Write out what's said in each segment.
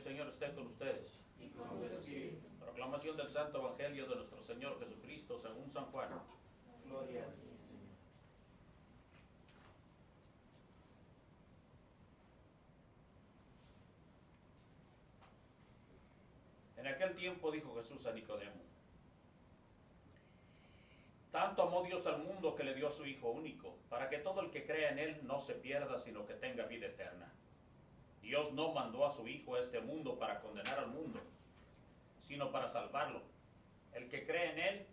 Señor esté con ustedes. Y con tu espíritu. Proclamación del Santo Evangelio de nuestro Señor Jesucristo según San Juan. Gloria a ti, Señor. En aquel tiempo dijo Jesús a Nicodemo: tanto amó Dios al mundo que le dio a su Hijo único, para que todo el que crea en Él no se pierda, sino que tenga vida eterna. Dios no mandó a su Hijo a este mundo para condenar al mundo, sino para salvarlo. El que cree en Él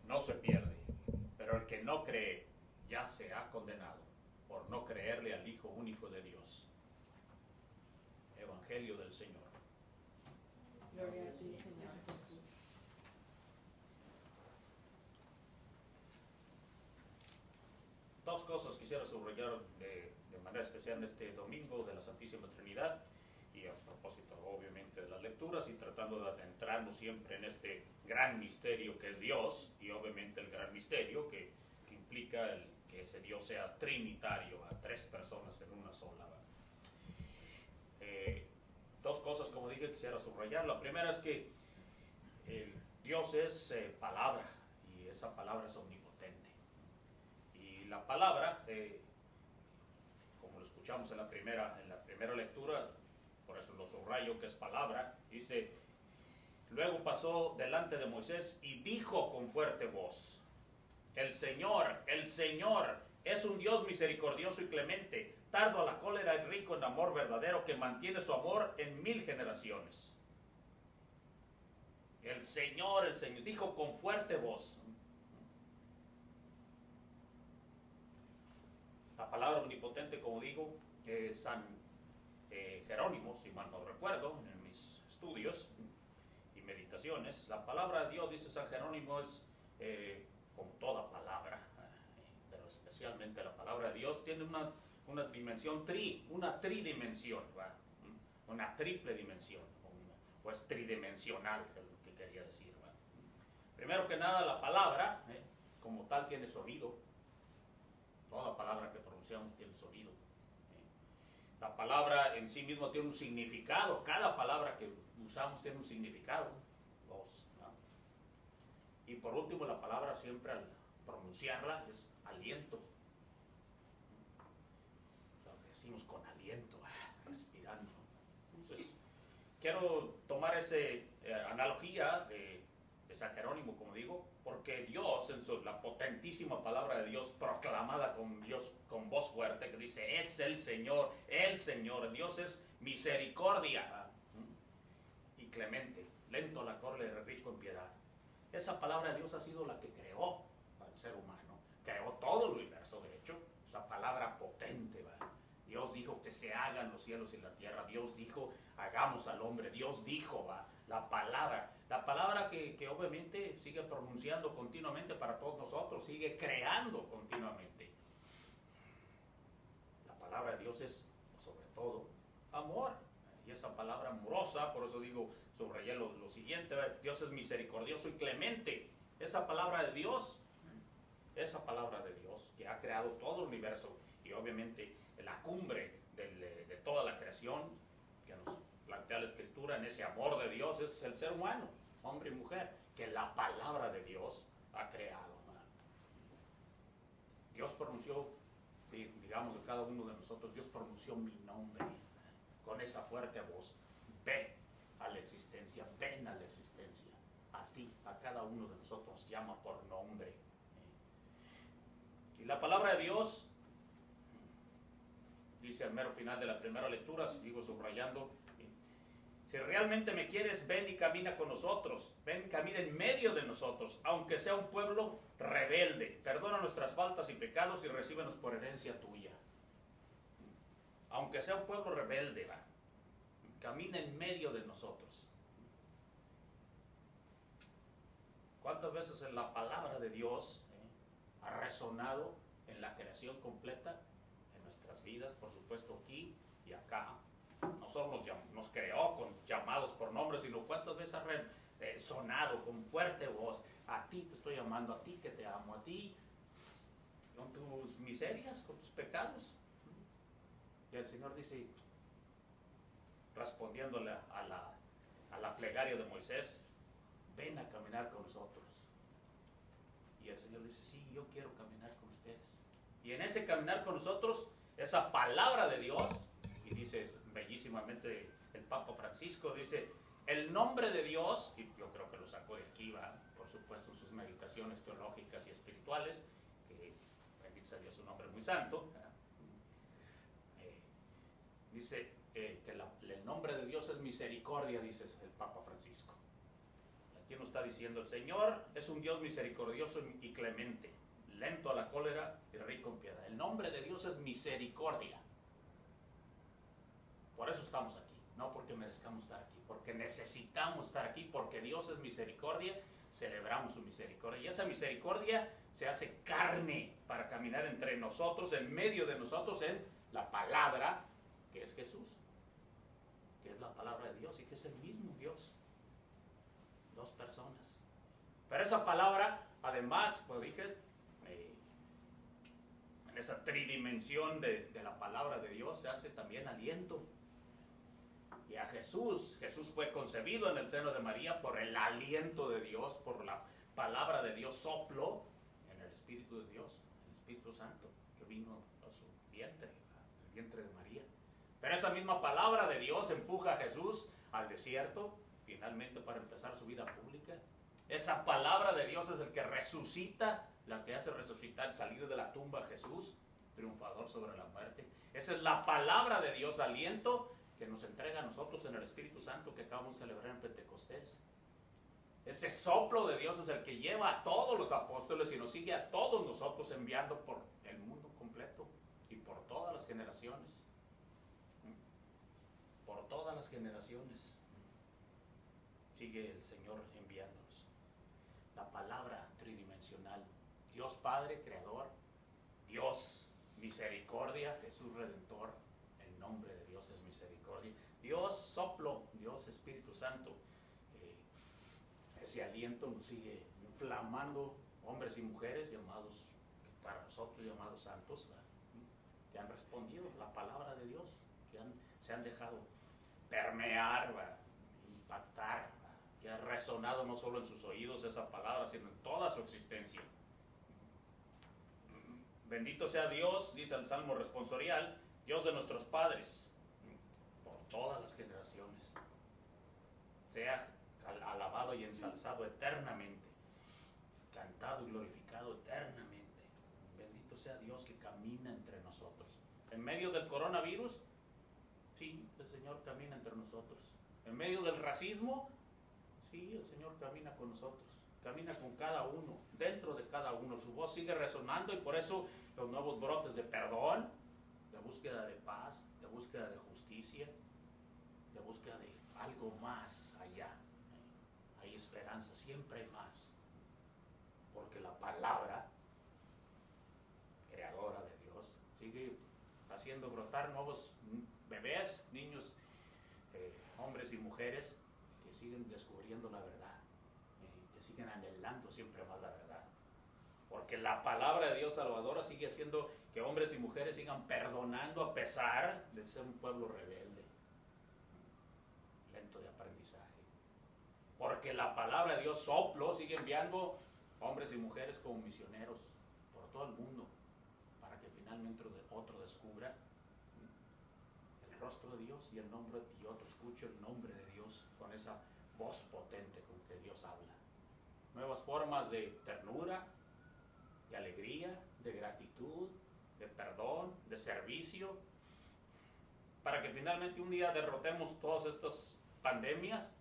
no se pierde, pero el que no cree ya se ha condenado por no creerle al Hijo único de Dios. Evangelio del Señor. Gloria a ti, Señor Jesús. Dos cosas quisiera subrayar de manera especial en este domingo de la Santísima Trinidad, y a propósito obviamente de las lecturas y tratando de adentrarnos siempre en este gran misterio que es Dios, y obviamente el gran misterio que implica que ese Dios sea trinitario, a tres personas en una sola. Dos cosas, como dije, quisiera subrayar. La primera es que Dios es palabra, y esa palabra es omnipotente. Y la palabra, como lo escuchamos en la primera lectura, por eso lo subrayo que es palabra, dice: luego pasó delante de Moisés y dijo con fuerte voz: el Señor es un Dios misericordioso y clemente, tardo a la cólera y rico en amor verdadero, que mantiene su amor en 1000 generaciones. El Señor, dijo con fuerte voz. La palabra omnipotente, como digo, San Jerónimo, si mal no recuerdo, en mis estudios y meditaciones, la palabra de Dios, dice San Jerónimo, es como toda palabra, pero especialmente la palabra de Dios tiene una dimensión una tridimensión, ¿va? Una triple dimensión, o es tridimensional, es lo que quería decir, ¿va? Primero que nada, la palabra, como tal, tiene sonido. Toda palabra que pronunciamos tiene sonido. La palabra en sí mismo tiene un significado. Cada palabra que usamos tiene un significado. Dos, ¿no? Y por último, la palabra siempre al pronunciarla es aliento. Lo decimos con aliento, respirando. Entonces, quiero tomar esa analogía de San Jerónimo, como digo, porque Dios, la potentísima palabra de Dios, proclamada con voz fuerte, que dice: es el Señor, Dios es misericordia y clemente, lento a la cólera y rico en piedad. Esa palabra de Dios ha sido la que creó al ser humano, creó todo el universo, de hecho, esa palabra potente, ¿va? Dios dijo que se hagan los cielos y la tierra. Dios dijo: hagamos al hombre. Dios dijo, ¿va? La palabra que obviamente sigue pronunciando continuamente para todos nosotros, sigue creando continuamente. La palabra de Dios es, sobre todo, amor. Y esa palabra amorosa, por eso digo, subrayé lo siguiente: Dios es misericordioso y clemente. Esa palabra de Dios que ha creado todo el universo, y obviamente la cumbre de toda la creación que nos plantea la Escritura, en ese amor de Dios, es el ser humano, hombre y mujer, que la palabra de Dios ha creado. Dios pronunció, digamos, de cada uno de nosotros, Dios pronunció mi nombre con esa fuerte voz: ve a la existencia, ven a la existencia. A ti, a cada uno de nosotros llama por nombre. Y la palabra de Dios dice al mero final de la primera lectura, sigo subrayando: si realmente me quieres, ven y camina con nosotros, ven, camina en medio de nosotros, aunque sea un pueblo rebelde, perdona nuestras faltas y pecados y recíbenos por herencia tuya. Aunque sea un pueblo rebelde, va, camina en medio de nosotros. ¿Cuántas veces en la palabra de Dios ha resonado en la creación completa, en nuestras vidas, por supuesto aquí y acá? No solo nos creó con llamados por nombre, sino cuántas veces ha sonado con fuerte voz: a ti te estoy llamando, a ti que te amo, a ti con tus miserias, con tus pecados. Y el Señor dice: respondiéndole a la plegaria de Moisés, ven a caminar con nosotros. Y el Señor dice, sí, yo quiero caminar con ustedes. Y en ese caminar con nosotros, esa palabra de Dios, y dice bellísimamente el Papa Francisco, dice, el nombre de Dios, y yo creo que lo sacó de aquí, ¿va? Por supuesto en sus meditaciones teológicas y espirituales, que bendito sea Dios, su nombre muy santo, dice que el nombre de Dios es misericordia, dice el Papa Francisco. Aquí nos está diciendo, el Señor es un Dios misericordioso y clemente, lento a la cólera y rico en piedad. El nombre de Dios es misericordia. Por eso estamos aquí, no porque merezcamos estar aquí, porque necesitamos estar aquí, porque Dios es misericordia, celebramos su misericordia. Y esa misericordia se hace carne para caminar entre nosotros, en medio de nosotros, en la palabra, que es Jesús, que es la palabra de Dios y que es el mismo Dios. Dos personas. Pero esa palabra, además, como dije, en esa tridimensión de la palabra de Dios se hace también aliento. Y a Jesús fue concebido en el seno de María por el aliento de Dios, por la palabra de Dios, soplo en el Espíritu de Dios, el Espíritu Santo, que vino a su vientre, el vientre de María. Pero esa misma palabra de Dios empuja a Jesús al desierto, finalmente para empezar su vida pública. Esa palabra de Dios es el que resucita, la que hace resucitar, salir de la tumba a Jesús, triunfador sobre la muerte. Esa es la palabra de Dios, aliento, que nos entrega a nosotros en el Espíritu Santo que acabamos de celebrar en Pentecostés. Ese soplo de Dios es el que lleva a todos los apóstoles y nos sigue a todos nosotros enviando por el mundo completo y por todas las generaciones. Por todas las generaciones sigue el Señor enviándonos. La palabra tridimensional, Dios Padre, Creador, Dios Misericordia, Jesús Redentor, el nombre de Dios es misericordia, Dios Soplo, Dios Espíritu Santo, ese aliento nos sigue inflamando, hombres y mujeres llamados, para nosotros llamados santos, ¿verdad? Que han respondido la palabra de Dios, que se han dejado permear, ¿verdad? Impactar, ¿verdad? Que ha resonado no solo en sus oídos esa palabra, sino en toda su existencia. Bendito sea Dios, dice el Salmo responsorial, Dios de nuestros padres, por todas las generaciones. Sea alabado y ensalzado eternamente, cantado y glorificado eternamente. Bendito sea Dios que camina entre nosotros. En medio del coronavirus, sí, el Señor camina entre nosotros. En medio del racismo, sí, el Señor camina con nosotros. Camina con cada uno, dentro de cada uno. Su voz sigue resonando y por eso los nuevos brotes de perdón, de búsqueda de paz, de búsqueda de justicia, de búsqueda de algo más allá. Hay esperanza, siempre hay más. Porque la palabra creadora de Dios sigue haciendo brotar nuevos bebés, niños, hombres y mujeres que siguen descubriendo la verdad, que siguen anhelando siempre más la verdad. Porque la palabra de Dios salvadora sigue haciendo que hombres y mujeres sigan perdonando a pesar de ser un pueblo rebelde, lento de aprendizaje. Porque la palabra de Dios soplo sigue enviando hombres y mujeres como misioneros por todo el mundo para que finalmente otro descubra el rostro de Dios y el nombre, y otro escuche el nombre de Dios con esa voz potente con que Dios habla. Nuevas formas de ternura, de alegría, de gratitud, de perdón, de servicio, para que finalmente un día derrotemos todas estas pandemias.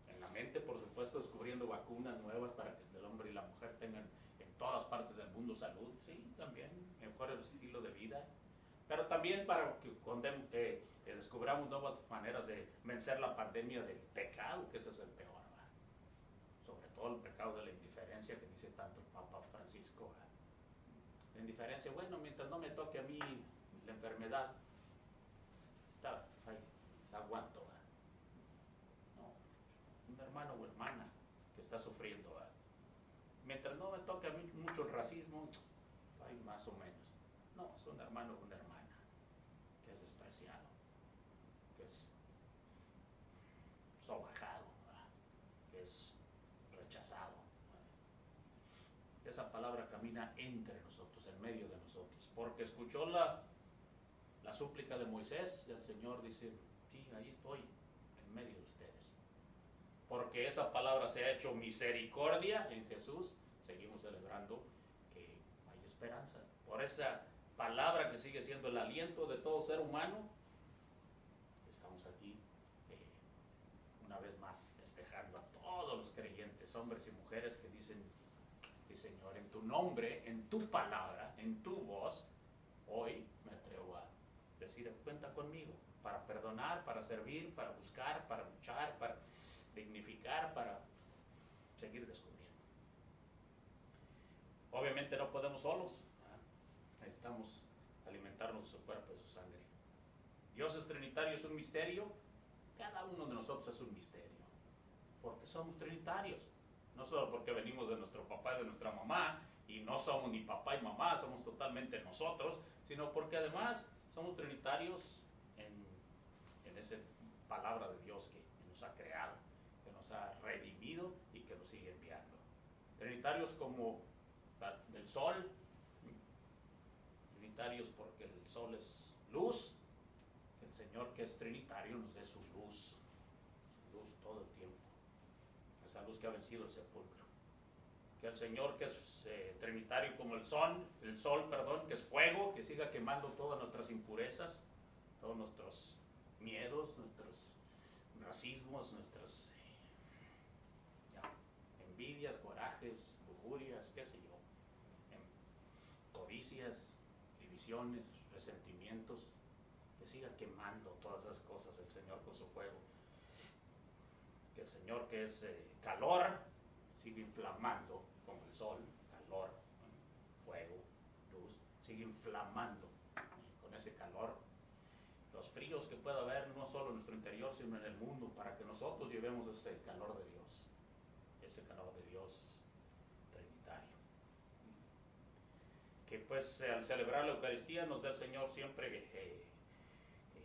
En la mente, por supuesto, descubriendo vacunas nuevas para que el hombre y la mujer tengan en todas partes del mundo salud, sí, también mejor el estilo de vida, pero también para que descubramos nuevas maneras de vencer la pandemia del pecado, que ese es el peor, ¿verdad? Sobre todo el pecado de la indiferencia que dice tanto el Papa Francisco, ¿verdad? La indiferencia, bueno, mientras no me toque a mí la enfermedad, está ahí, aguanto, ¿verdad? No, un hermano o hermana que está sufriendo, ¿verdad? Mientras no me toque a mí mucho el racismo, hay más o menos. No, es un hermano o una hermana que es despreciado. esa palabra camina entre nosotros, en medio de nosotros. Porque escuchó la súplica de Moisés y el Señor dice, sí, ahí estoy, en medio de ustedes. Porque esa palabra se ha hecho misericordia en Jesús, seguimos celebrando que hay esperanza. Por esa palabra que sigue siendo el aliento de todo ser humano, estamos aquí una vez más festejando a todos los creyentes, hombres y mujeres que dicen, sí Señor, en tu nombre, en tu palabra, en tu voz, hoy me atrevo a decir, cuenta conmigo, para perdonar, para servir, para buscar, para luchar, para dignificar, para seguir descubriendo. Obviamente no podemos solos, necesitamos alimentarnos de su cuerpo y de su sangre. Dios es trinitario, es un misterio, cada uno de nosotros es un misterio, porque somos trinitarios, no solo porque venimos de nuestro papá y de nuestra mamá, y no somos ni papá y mamá, somos totalmente nosotros, sino porque además somos trinitarios en esa palabra de Dios que nos ha creado, que nos ha redimido y que nos sigue enviando. Trinitarios como el sol, trinitarios porque el sol es luz, que el Señor que es trinitario nos dé su luz todo el tiempo, esa luz que ha vencido el sepulcro. Que el Señor que es trinitario como el sol, que es fuego, que siga quemando todas nuestras impurezas, todos nuestros miedos, nuestros racismos, nuestras envidias, corajes, lujurias, qué sé yo, codicias, divisiones, resentimientos, que siga quemando todas esas cosas el Señor con su fuego. Que el Señor que es calor, sigue inflamando como el sol, calor, fuego, luz, sigue inflamando con ese calor los fríos que pueda haber no solo en nuestro interior sino en el mundo, para que nosotros llevemos ese calor de Dios trinitario, que pues al celebrar la Eucaristía nos da el Señor siempre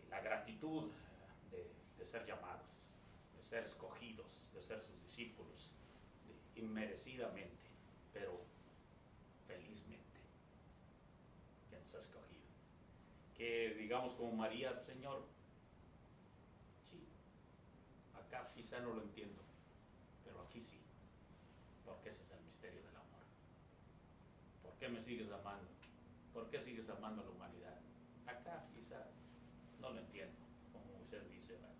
la gratitud de ser llamados, de ser escogidos, de ser sus discípulos, inmerecidamente, pero felizmente, que nos ha escogido. Que digamos como María, Señor, sí, acá quizá no lo entiendo, pero aquí sí, porque ese es el misterio del amor. ¿Por qué me sigues amando? ¿Por qué sigues amando a la humanidad? Acá quizá no lo entiendo, como Moisés dice, ¿verdad?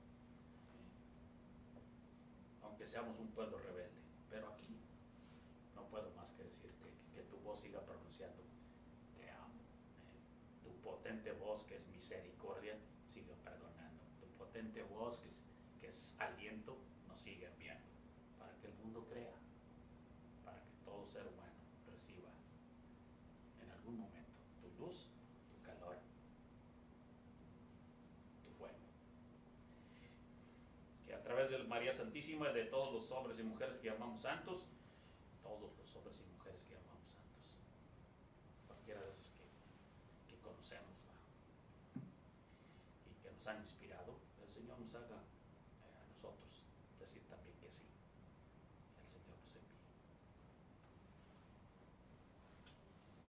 Aunque seamos un pueblo rebelde, pero aquí no puedo más que decirte que tu voz siga pronunciando, te amo. Tu potente voz que es misericordia, siga perdonando. Tu potente voz que es aliento, nos sigue enviando, para que el mundo crea, para que todo ser humano reciba en algún momento tu luz, tu calor, tu fuego. Que a través de María Santísima y de todos los hombres y mujeres que llamamos santos, todos los hombres y mujeres que llamamos santos, cualquiera de esos que conocemos, ¿no? Y que nos han inspirado, el Señor nos haga a nosotros decir también que sí.